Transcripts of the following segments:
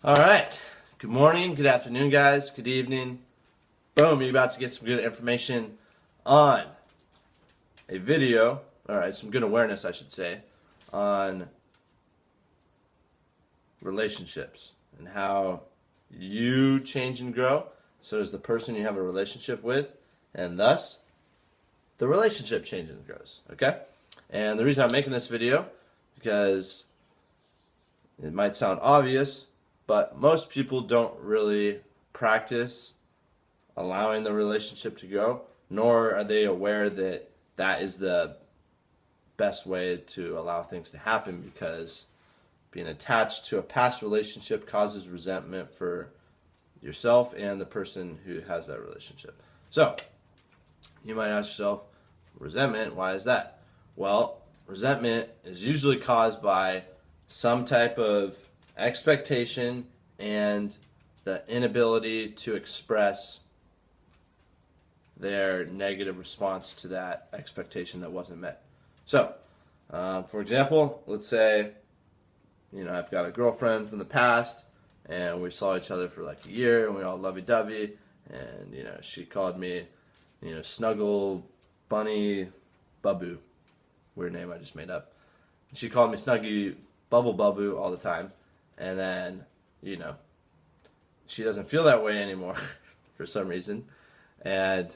All right. Good morning, good afternoon, guys. Good evening. Boom, you're about to get some good information on a video. All right, some good awareness, I should say, on relationships and how you change and grow. So does the person you have a relationship with, and thus the relationship changes and grows. Okay? And the reason I'm making this video, because it might sound obvious, but most people don't really practice allowing the relationship to grow, nor are they aware that that is the best way to allow things to happen, because being attached to a past relationship causes resentment for yourself and the person who has that relationship. So, you might ask yourself, resentment, why is that? Well, resentment is usually caused by some type of expectation and the inability to express their negative response to that expectation that wasn't met. So, for example, let's say, I've got a girlfriend from the past, and we saw each other for like a year, and we all lovey-dovey, and, she called me, Snuggle Bunny Buboo. Weird name I just made up. She called me Snuggy Bubble Buboo all the time, and then, she doesn't feel that way anymore for some reason, and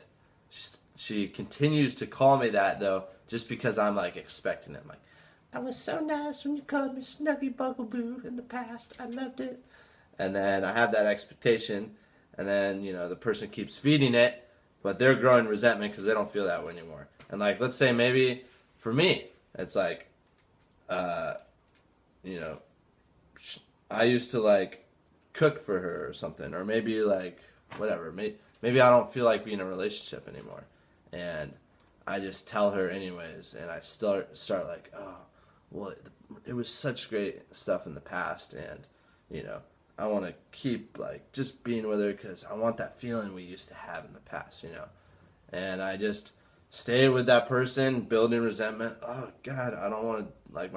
she continues to call me that, though, just because I'm, like, expecting it. I'm like, that was so nice when you called me Snuggy Bugaboo in the past. I loved it. And then I have that expectation, and then, the person keeps feeding it, but they're growing resentment because they don't feel that way anymore. And, like, let's say maybe for me, it's like, I used to, like, cook for her or something, or maybe, like, whatever. Maybe I don't feel like being in a relationship anymore, and I just tell her anyways, and I start like, oh, well, it was such great stuff in the past, and I want to keep like just being with her because I want that feeling we used to have in the past, and I just stay with that person, building resentment. Oh God, I don't want to, like,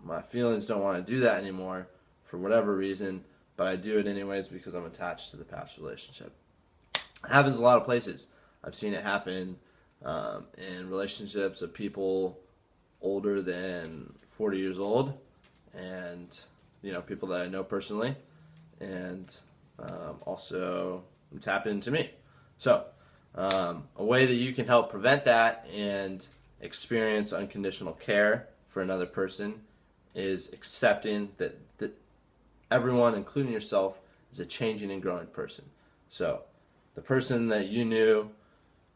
my feelings don't want to do that anymore for whatever reason, but I do it anyways because I'm attached to the past relationship. It happens a lot of places. I've seen it happen in relationships of people older than 40 years old, and people that I know personally, and also it's happened to me. So a way that you can help prevent that and experience unconditional care for another person is accepting that everyone, including yourself, is a changing and growing person. So the person that you knew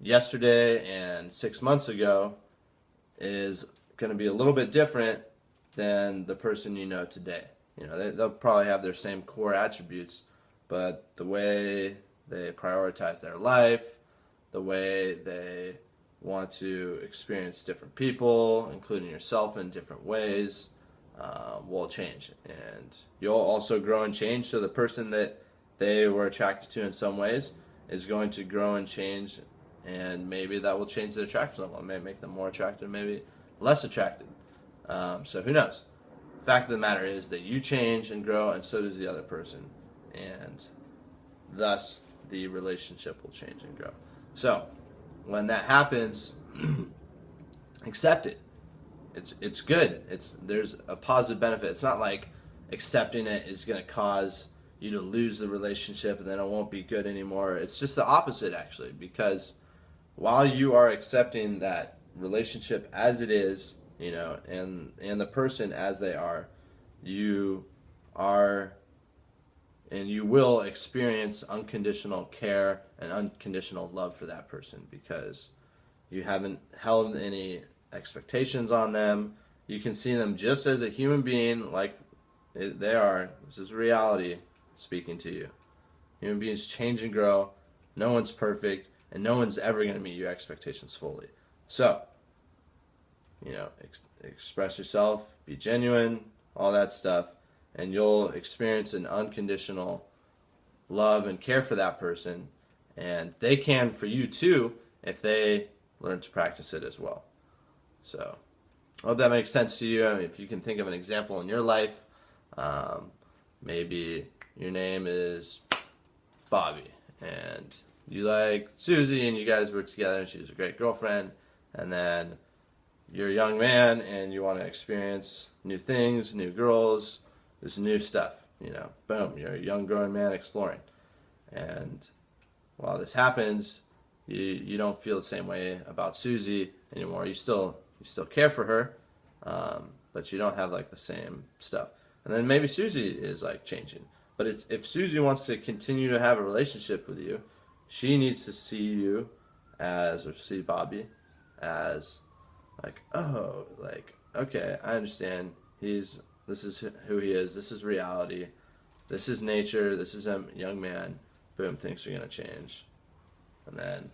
yesterday and 6 months ago is going to be a little bit different than the person you know today. They'll probably have their same core attributes, but the way they prioritize their life, the way they want to experience different people, including yourself, in different ways, will change. And you'll also grow and change, so the person that they were attracted to in some ways is going to grow and change, and maybe that will change their attraction level. It may make them more attractive, maybe less attracted. So who knows? The fact of the matter is that you change and grow, and so does the other person, and thus the relationship will change and grow. So when that happens, accept it. It's good. There's a positive benefit. It's not like accepting it is going to cause you to lose the relationship and then it won't be good anymore. It's just the opposite, actually, because while you are accepting that relationship as it is, and the person as they are, you are and you will experience unconditional care and unconditional love for that person, because you haven't held any expectations on them. You can see them just as a human being, like they are. This is reality speaking to you. Human beings change and grow. No one's perfect, and no one's ever going to meet your expectations fully. So, express yourself, be genuine, all that stuff, and you'll experience an unconditional love and care for that person, and they can for you too if they learn to practice it as well. So I hope that makes sense to you. I mean, if you can think of an example in your life, maybe your name is Bobby, and you like Susie, and you guys work together, and she's a great girlfriend, and then you're a young man, and you want to experience new things, new girls, there's new stuff, boom, you're a young growing man exploring. And while this happens, you don't feel the same way about Susie anymore. You still care for her, but you don't have like the same stuff. And then maybe Susie is like changing. But if Susie wants to continue to have a relationship with you, she needs to see you or see Bobby as like, oh, like, okay, I understand. This is who he is. This is reality. This is nature. This is a young man. Boom, things are going to change. And then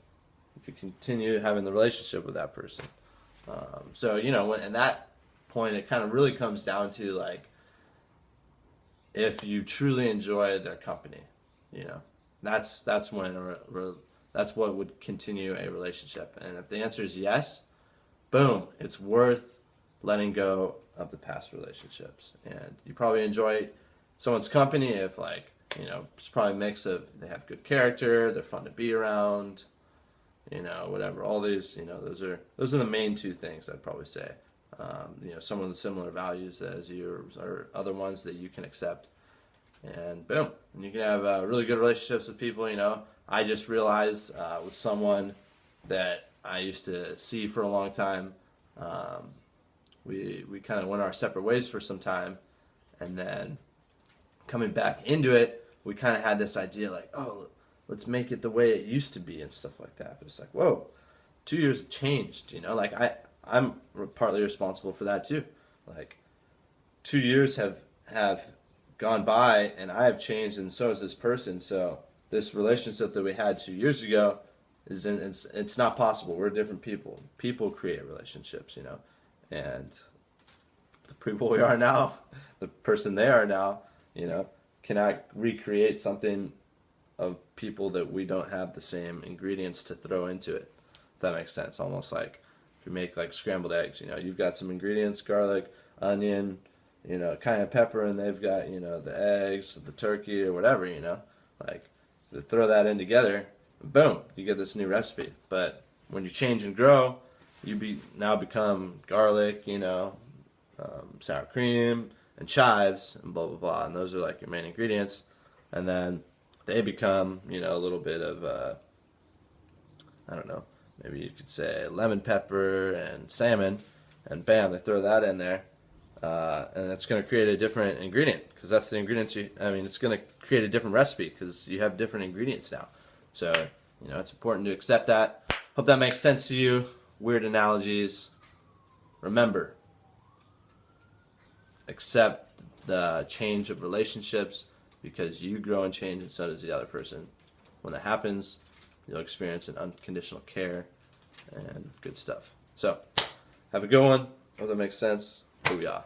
you can continue having the relationship with that person. So, at that point, it kind of really comes down to like, if you truly enjoy their company, that's when that's what would continue a relationship. And if the answer is yes, boom, it's worth letting go of the past relationships. And you probably enjoy someone's company if like, it's probably a mix of they have good character, they're fun to be around, whatever. All these, those are the main two things I'd probably say. Someone with similar values as you, or other ones that you can accept. And boom, and you can have really good relationships with people. I just realized with someone that I used to see for a long time, we kind of went our separate ways for some time, and then coming back into it, we kind of had this idea like, oh, let's make it the way it used to be and stuff like that. But it's like, whoa, 2 years have changed, like I'm partly responsible for that too. Like 2 years have gone by and I have changed, and so has this person. So this relationship that we had 2 years ago it's not possible. We're different people. People create relationships, and the people we are now, the person they are now, cannot recreate something of people that we don't have the same ingredients to throw into it. If that makes sense. Almost like if you make like scrambled eggs, you've got some ingredients, garlic, onion, cayenne pepper, and they've got, the eggs, the turkey, or whatever, like to throw that in together, boom, you get this new recipe. But when you change and grow, you now become garlic, sour cream, and chives, and blah, blah, blah. And those are like your main ingredients. And then they become, a little bit of, I don't know, maybe you could say lemon pepper and salmon. And bam, they throw that in there. And it's going to create a different ingredient, because that's the ingredients it's going to create a different recipe because you have different ingredients now. So, it's important to accept that. Hope that makes sense to you. Weird analogies. Remember, accept the change of relationships, because you grow and change, and so does the other person. When that happens, you'll experience an unconditional care and good stuff. So, have a good one. Hope that makes sense. Booyah.